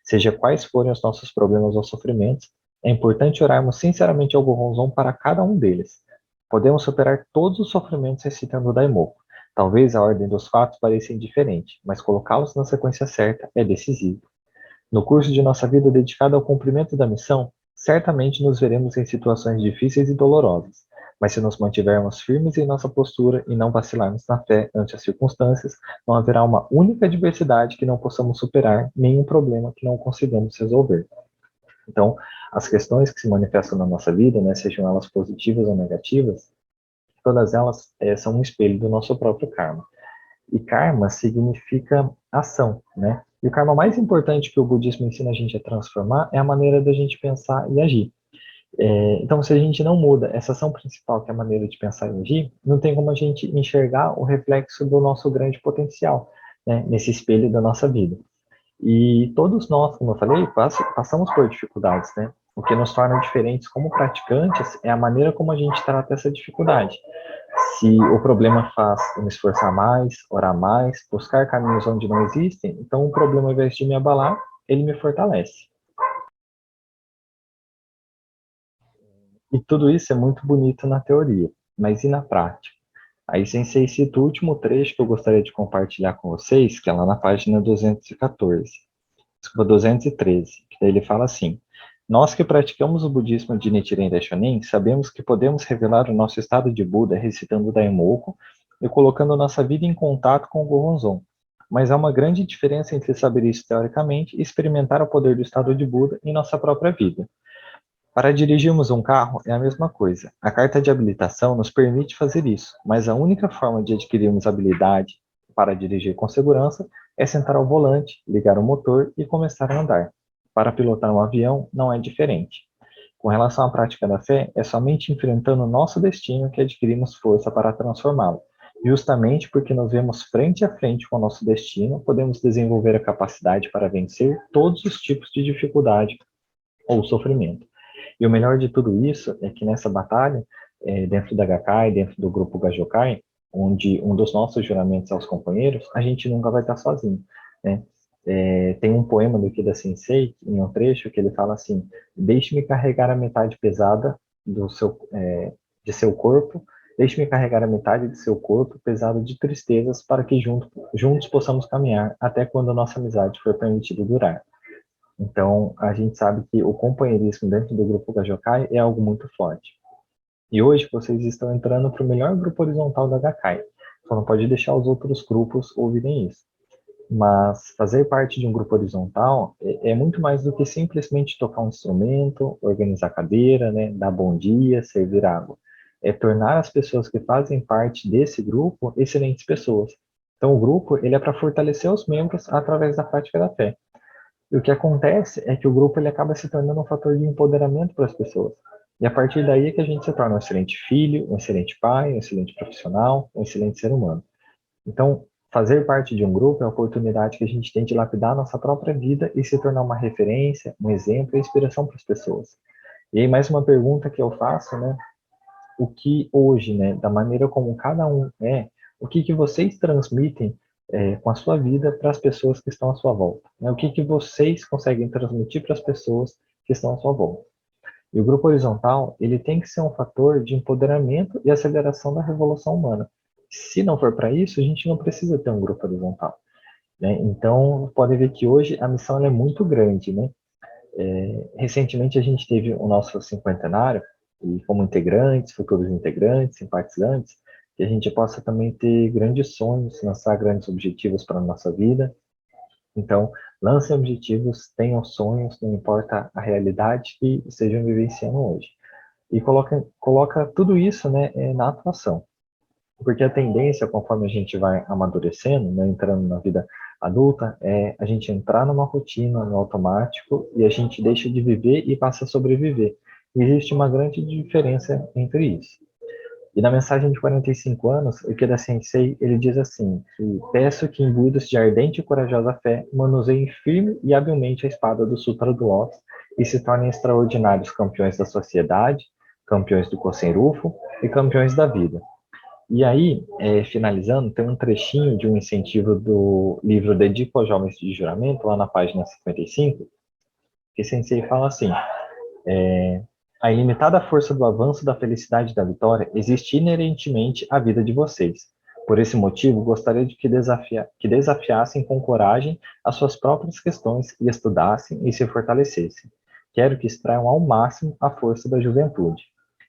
Seja quais forem os nossos problemas ou sofrimentos, é importante orarmos sinceramente ao Gohonzon para cada um deles. Podemos superar todos os sofrimentos recitando o Daimoku. Talvez a ordem dos fatos pareça indiferente, mas colocá-los na sequência certa é decisivo. No curso de nossa vida dedicada ao cumprimento da missão, certamente nos veremos em situações difíceis e dolorosas, mas se nos mantivermos firmes em nossa postura e não vacilarmos na fé ante as circunstâncias, não haverá uma única adversidade que não possamos superar, nenhum problema que não consigamos resolver. Então, as questões que se manifestam na nossa vida, né, sejam elas positivas ou negativas, todas elas são um espelho do nosso próprio karma. E karma significa ação, né? E o karma mais importante que o budismo ensina a gente a transformar é a maneira da gente pensar e agir. Então, se a gente não muda essa ação principal, que é a maneira de pensar e agir, não tem como a gente enxergar o reflexo do nosso grande potencial, né, nesse espelho da nossa vida. E todos nós, como eu falei, passamos por dificuldades, né? O que nos torna diferentes como praticantes é a maneira como a gente trata essa dificuldade. Se o problema faz eu me esforçar mais, orar mais, buscar caminhos onde não existem, então o problema, ao invés de me abalar, ele me fortalece. E tudo isso é muito bonito na teoria, mas e na prática? Aí, Sensei cita o último trecho que eu gostaria de compartilhar com vocês, que é lá na página 214. Desculpa, 213, que daí ele fala assim: nós que praticamos o budismo de Nichiren Daishonin, sabemos que podemos revelar o nosso estado de Buda recitando o Daimoku e colocando nossa vida em contato com o Gohonzon. Mas há uma grande diferença entre saber isso teoricamente e experimentar o poder do estado de Buda em nossa própria vida. Para dirigirmos um carro é a mesma coisa. A carta de habilitação nos permite fazer isso, mas a única forma de adquirirmos habilidade para dirigir com segurança é sentar ao volante, ligar o motor e começar a andar. Para pilotar um avião não é diferente. Com relação à prática da fé, é somente enfrentando o nosso destino que adquirimos força para transformá-lo. Justamente porque nos vemos frente a frente com o nosso destino, podemos desenvolver a capacidade para vencer todos os tipos de dificuldade ou sofrimento. E o melhor de tudo isso é que nessa batalha, dentro da Gakkai, dentro do grupo Gajokai, onde um dos nossos juramentos aos companheiros, a gente nunca vai estar sozinho, né? Tem um poema do Ikeda Sensei, em um trecho, que ele fala assim: deixe-me carregar a metade pesada de seu corpo, deixe-me carregar a metade de seu corpo pesado de tristezas, para que juntos possamos caminhar até quando a nossa amizade for permitida durar. Então, a gente sabe que o companheirismo dentro do grupo Gajokai é algo muito forte. E hoje vocês estão entrando para o melhor grupo horizontal da Gakkai. Só não pode deixar os outros grupos ouvirem isso. Mas fazer parte de um grupo horizontal é muito mais do que simplesmente tocar um instrumento, organizar cadeira, né, dar bom dia, servir água. É tornar as pessoas que fazem parte desse grupo excelentes pessoas. Então, o grupo ele é para fortalecer os membros através da prática da fé. E o que acontece é que o grupo ele acaba se tornando um fator de empoderamento para as pessoas. E a partir daí é que a gente se torna um excelente filho, um excelente pai, um excelente profissional, um excelente ser humano. Então, fazer parte de um grupo é a oportunidade que a gente tem de lapidar a nossa própria vida e se tornar uma referência, um exemplo e inspiração para as pessoas. E aí, mais uma pergunta que eu faço, né? O que hoje, né, da maneira como cada um é, o que vocês transmitem com a sua vida para as pessoas que estão à sua volta? Né? O que vocês conseguem transmitir para as pessoas que estão à sua volta? E o grupo horizontal, ele tem que ser um fator de empoderamento e aceleração da revolução humana. Se não for para isso, a gente não precisa ter um grupo horizontal, né? Então, podem ver que hoje a missão ela é muito grande, né? Recentemente a gente teve o nosso cinquentenário, e como integrantes, futuros integrantes, simpatizantes, que a gente possa também ter grandes sonhos, lançar grandes objetivos para a nossa vida. Então, lancem objetivos, tenham sonhos, não importa a realidade que estejam vivenciando hoje. E coloca tudo isso, né, na atuação. Porque a tendência, conforme a gente vai amadurecendo, né, entrando na vida adulta, é a gente entrar numa rotina, no automático, e a gente deixa de viver e passa a sobreviver. E existe uma grande diferença entre isso. E na mensagem de 45 anos, o Ikeda Sensei, ele diz assim, que peço que imbuídos de ardente e corajosa fé, manuseiem firme e habilmente a espada do Sutra do Lótus e se tornem extraordinários campeões da sociedade, campeões do Kosen-Rufu e campeões da vida. E aí, finalizando, tem um trechinho de um incentivo do livro Dedico aos Jovens de Juramento, lá na página 55, que Sensei fala assim, a ilimitada força do avanço da felicidade e da vitória existe inerentemente à vida de vocês. Por esse motivo, gostaria de que desafiassem com coragem as suas próprias questões e estudassem e se fortalecessem. Quero que extraiam ao máximo a força da juventude.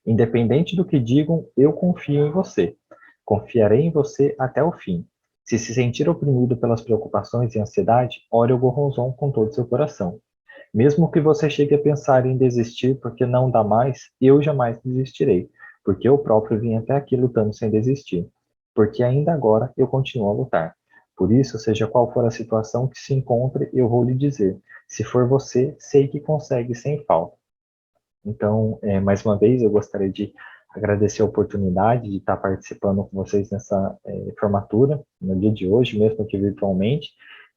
Independente do que digam, eu confio em você. Confiarei em você até o fim. Se sentir oprimido pelas preocupações e ansiedade, ore o Gohonzon com todo o seu coração. Mesmo que você chegue a pensar em desistir porque não dá mais, eu jamais desistirei, porque eu próprio vim até aqui lutando sem desistir, porque ainda agora eu continuo a lutar. Por isso, seja qual for a situação que se encontre, eu vou lhe dizer, se for você, sei que consegue sem falta. Então, mais uma vez, eu gostaria de agradecer a oportunidade de estar participando com vocês nessa formatura, no dia de hoje, mesmo aqui virtualmente,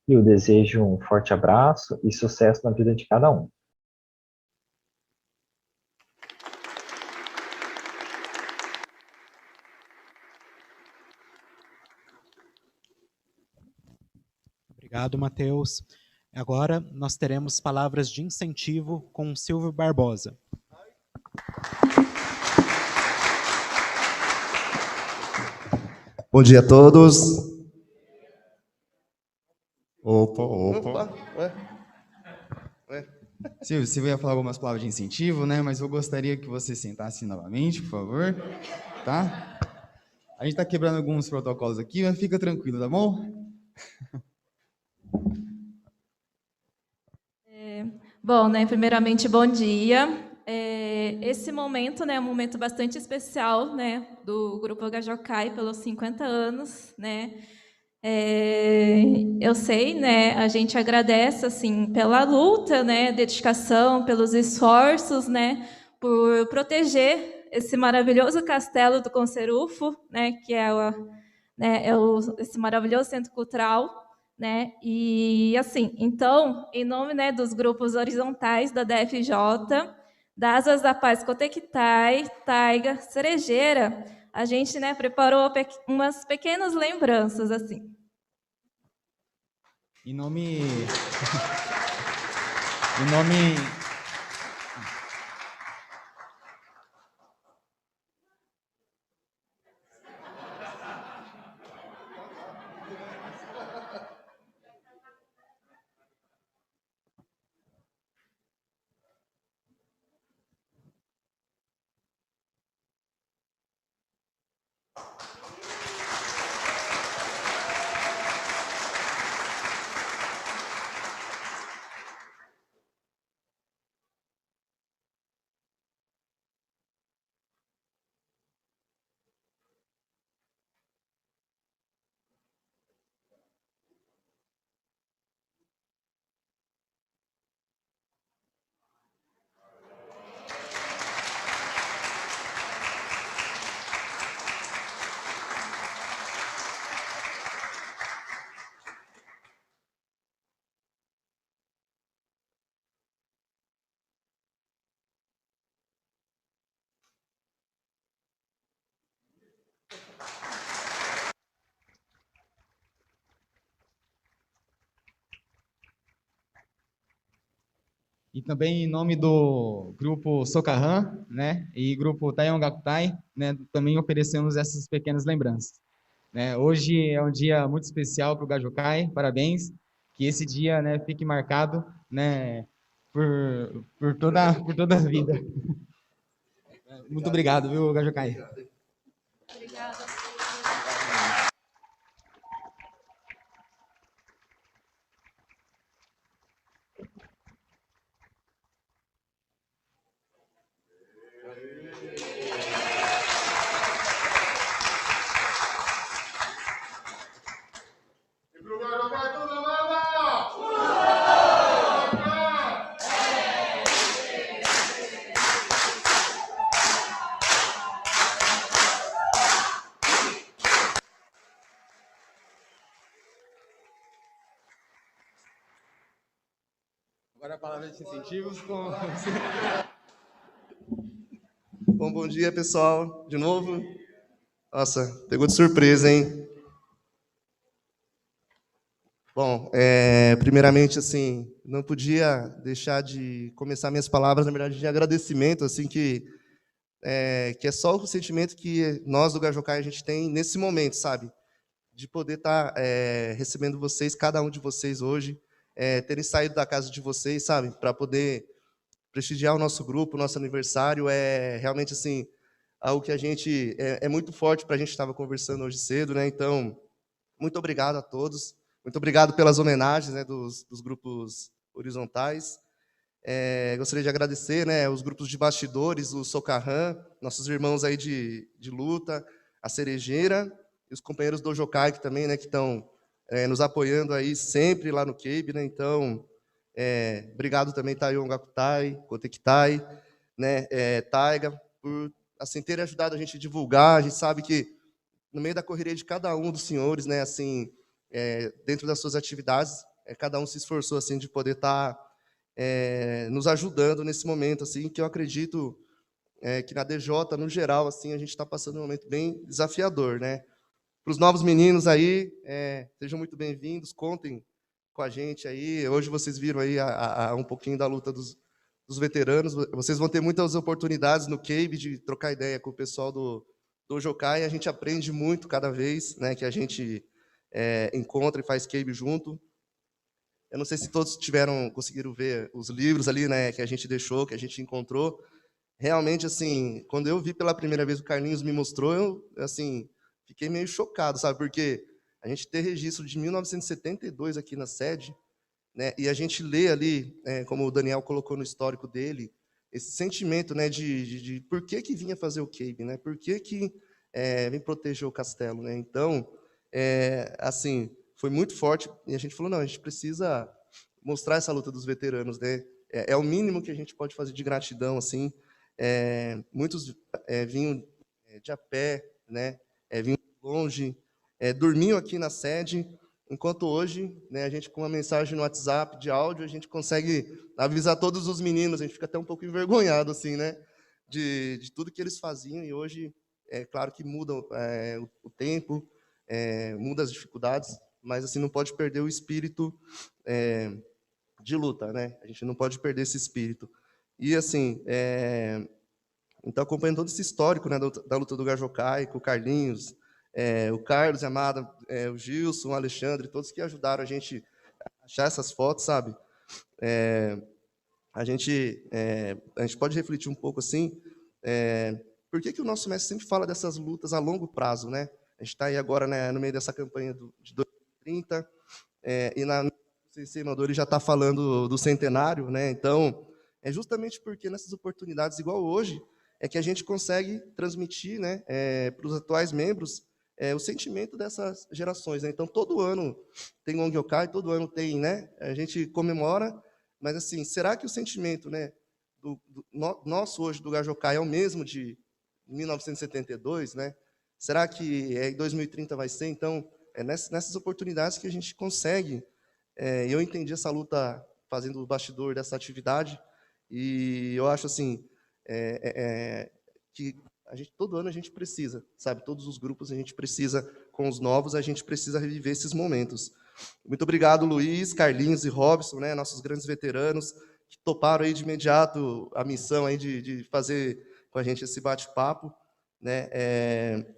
e eu desejo um forte abraço e sucesso na vida de cada um. Obrigado, Matheus. Agora nós teremos palavras de incentivo com Silvio Barbosa. Bom dia a todos. Opa. Silvio, você ia falar algumas palavras de incentivo, né? Mas eu gostaria que você sentasse novamente, por favor. Tá? A gente está quebrando alguns protocolos aqui, mas fica tranquilo, tá bom? Bom, né? Primeiramente, bom dia. Esse momento, né, é um momento bastante especial, né, do Grupo Gajokai pelos 50 anos, né? Eu sei, né, a gente agradece assim pela luta, né, dedicação, pelos esforços, né, por proteger esse maravilhoso castelo do Kosen-Rufu, né, que é esse maravilhoso centro cultural, né? E assim, então, em nome, né, dos grupos horizontais da DFJ, das Asas da Paz Kotekitai, Taiga, Cerejeira, a gente, né, preparou umas pequenas lembranças, assim. Em nome... E também em nome do grupo Sokahan, né, e grupo Taiyongakutai, né, também oferecemos essas pequenas lembranças. Né, hoje é um dia muito especial para o Gajokai, parabéns, que esse dia, né, fique marcado, né, por toda a vida. Muito obrigado, viu, Gajokai? Obrigada. palavras de incentivos com... Bom dia, pessoal, de novo. Nossa, pegou de surpresa, hein? Bom, primeiramente, assim, não podia deixar de começar minhas palavras, na verdade, de agradecimento, assim, que é só o sentimento que nós do Gajocai a gente tem nesse momento, sabe? De poder estar recebendo vocês, cada um de vocês hoje, terem saído da casa de vocês, sabe? Para poder prestigiar o nosso grupo, o nosso aniversário, realmente, assim, algo que a gente... é muito forte para a gente, estava conversando hoje cedo, né? Então, muito obrigado a todos. Muito obrigado pelas homenagens, né, dos grupos horizontais. Gostaria de agradecer, né, os grupos de bastidores, o Socarrã, nossos irmãos aí de luta, a Cerejeira, e os companheiros do Jocai também, né, que estão nos apoiando aí sempre lá no CABE, né? Então, obrigado também, Tayon Gakutai, Kotekitai, né, Taiga, por assim, terem ajudado a gente a divulgar. A gente sabe que, no meio da correria de cada um dos senhores, né, assim, dentro das suas atividades, cada um se esforçou assim de poder estar nos ajudando nesse momento, assim, que eu acredito que na DJ, no geral, assim, a gente está passando um momento bem desafiador, né? Para os novos meninos aí, sejam muito bem-vindos, contem com a gente aí. Hoje vocês viram aí um pouquinho da luta dos veteranos. Vocês vão ter muitas oportunidades no CABE de trocar ideia com o pessoal do Jocai. A gente aprende muito cada vez, né, que a gente encontra e faz CABE junto. Eu não sei se todos conseguiram ver os livros ali, né, que a gente deixou, que a gente encontrou. Realmente, assim, quando eu vi pela primeira vez, o Carlinhos me mostrou, eu, assim, fiquei meio chocado, sabe? Porque a gente tem registro de 1972 aqui na sede, né, e a gente lê ali, como o Daniel colocou no histórico dele, esse sentimento, né, de por que vinha fazer o CABE, né? Por que vem proteger o castelo, né? Então, assim, foi muito forte, e a gente falou, não, a gente precisa mostrar essa luta dos veteranos, né? É o mínimo que a gente pode fazer de gratidão, assim. Muitos vinham de a pé, né? Vinham longe, dormiam aqui na sede, enquanto hoje, né, a gente, com uma mensagem no WhatsApp de áudio, a gente consegue avisar todos os meninos. A gente fica até um pouco envergonhado, assim, né, de tudo que eles faziam, e hoje, claro que muda o tempo, muda as dificuldades, mas assim, não pode perder o espírito de luta, né? A gente não pode perder esse espírito. E assim, então, acompanhando todo esse histórico, né, da luta do Gajocai, com o Carlinhos, o Carlos, a Amada, o Gilson, o Alexandre, todos que ajudaram a gente a achar essas fotos, sabe? A gente pode refletir um pouco assim, por que o nosso mestre sempre fala dessas lutas a longo prazo, né? A gente está aí agora, né, no meio dessa campanha de 2030, e na CC Mandou ele já está falando do centenário, né? Então, é justamente porque nessas oportunidades, igual hoje, é que a gente consegue transmitir, né, para os atuais membros o sentimento dessas gerações, né? Então, todo ano tem o Ongyokai, todo ano tem, né? A gente comemora, mas assim, será que o sentimento, né, nosso hoje do Gajocai é o mesmo de 1972, né? Será que em 2030 vai ser? Então, nessas oportunidades que a gente consegue. Eu entendi essa luta fazendo o bastidor dessa atividade, e eu acho assim que todo ano a gente precisa, sabe? Todos os grupos a gente precisa, com os novos, a gente precisa reviver esses momentos. Muito obrigado, Luiz, Carlinhos e Robson, né, nossos grandes veteranos, que toparam aí de imediato a missão aí de fazer com a gente esse bate-papo, né?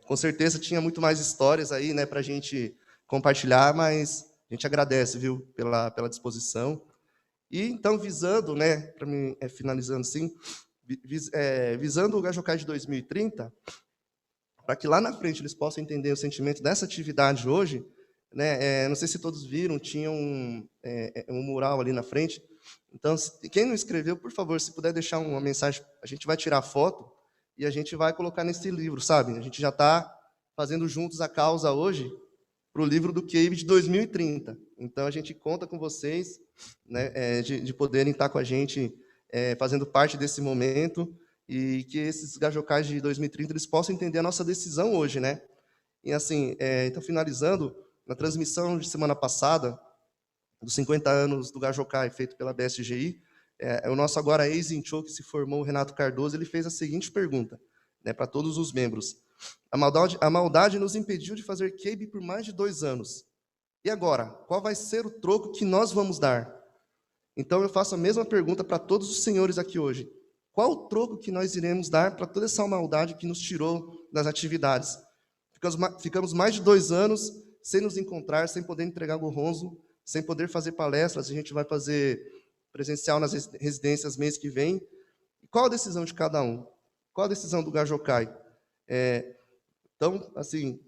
Com certeza tinha muito mais histórias aí, né, para a gente compartilhar, mas a gente agradece, viu, pela disposição. E então, visando, né, para mim, finalizando assim, visando o Gajocai de 2030, para que lá na frente eles possam entender o sentimento dessa atividade hoje, né? Não sei se todos viram, tinha um mural ali na frente. Então, quem não escreveu, por favor, se puder deixar uma mensagem, a gente vai tirar foto e a gente vai colocar nesse livro, sabe? A gente já está fazendo juntos a causa hoje para o livro do CABE de 2030. Então, a gente conta com vocês, né, de poderem estar com a gente fazendo parte desse momento, e que esses Gajocais de 2030 eles possam entender a nossa decisão hoje, né? E assim, então, finalizando, na transmissão de semana passada, dos 50 anos do Gajocai, feito pela BSGI, o nosso agora ex-Inchô, que se formou, o Renato Cardoso, ele fez a seguinte pergunta, né, para todos os membros. A maldade nos impediu de fazer CABE por mais de 2 anos. E agora, qual vai ser o troco que nós vamos dar? Então, eu faço a mesma pergunta para todos os senhores aqui hoje. Qual o troco que nós iremos dar para toda essa maldade que nos tirou das atividades? Ficamos mais de 2 anos sem nos encontrar, sem poder entregar gorronzo, sem poder fazer palestras. A gente vai fazer presencial nas residências mês que vem. Qual a decisão de cada um? Qual a decisão do Gajocai? Então, assim,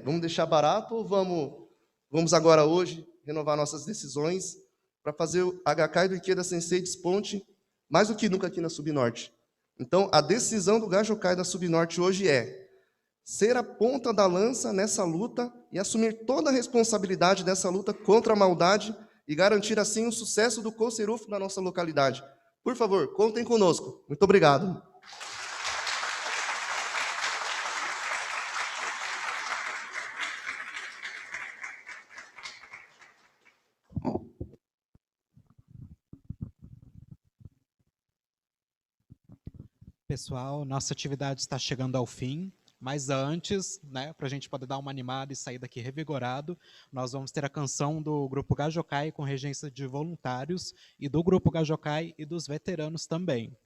vamos deixar barato ou vamos agora, hoje, renovar nossas decisões para fazer o HK do Ikeda Sensei desponte mais do que nunca aqui na Subnorte? Então, a decisão do Gajocai da Subnorte hoje é ser a ponta da lança nessa luta e assumir toda a responsabilidade dessa luta contra a maldade e garantir, assim, o sucesso do Conserufo na nossa localidade. Por favor, contem conosco. Muito obrigado. Pessoal, nossa atividade está chegando ao fim, mas antes, né, para a gente poder dar uma animada e sair daqui revigorado, nós vamos ter a canção do Grupo Gajocai com regência de voluntários e do Grupo Gajocai e dos veteranos também.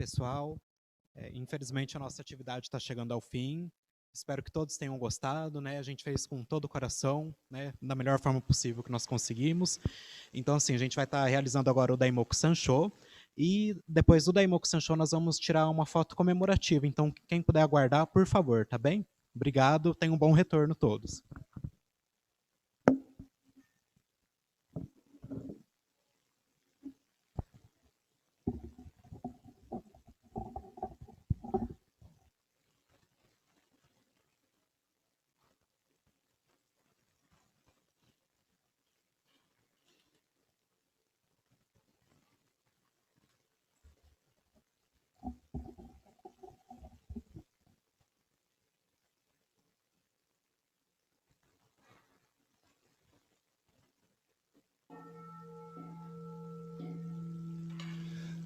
Pessoal, infelizmente a nossa atividade está chegando ao fim. Espero que todos tenham gostado, né? A gente fez com todo o coração, né? Da melhor forma possível que nós conseguimos. Então, assim, a gente vai estar realizando agora o Daimoku Sanshou. E depois do Daimoku Sanshou nós vamos tirar uma foto comemorativa. Então, quem puder aguardar, por favor, tá bem? Obrigado, tenham um bom retorno todos.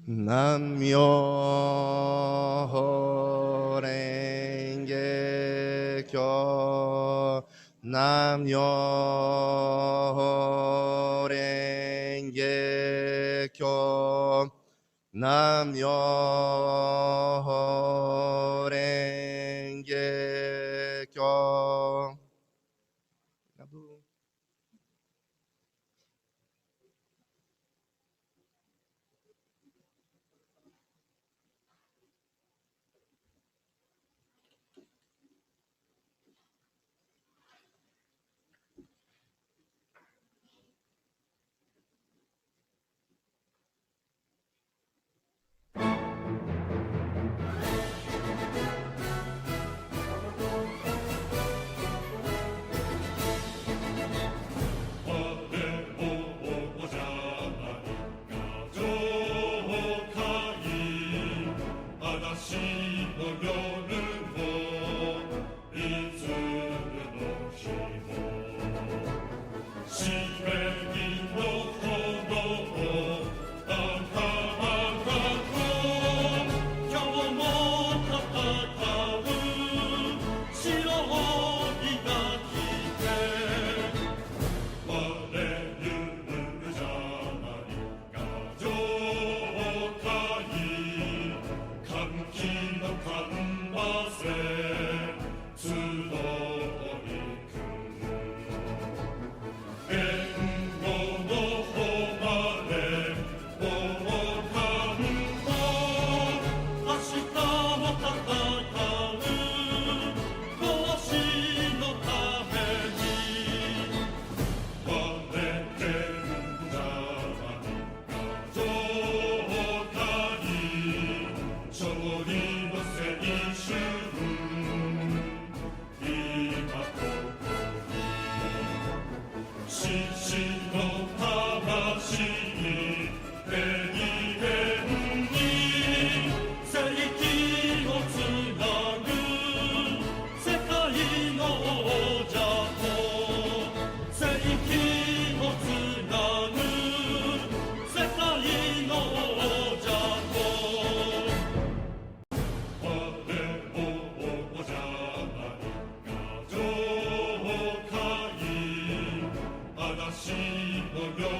Nam-myoho Renge Kyo, Nam-myoho Renge Kyo, Nam-myoho Renge Kyo. No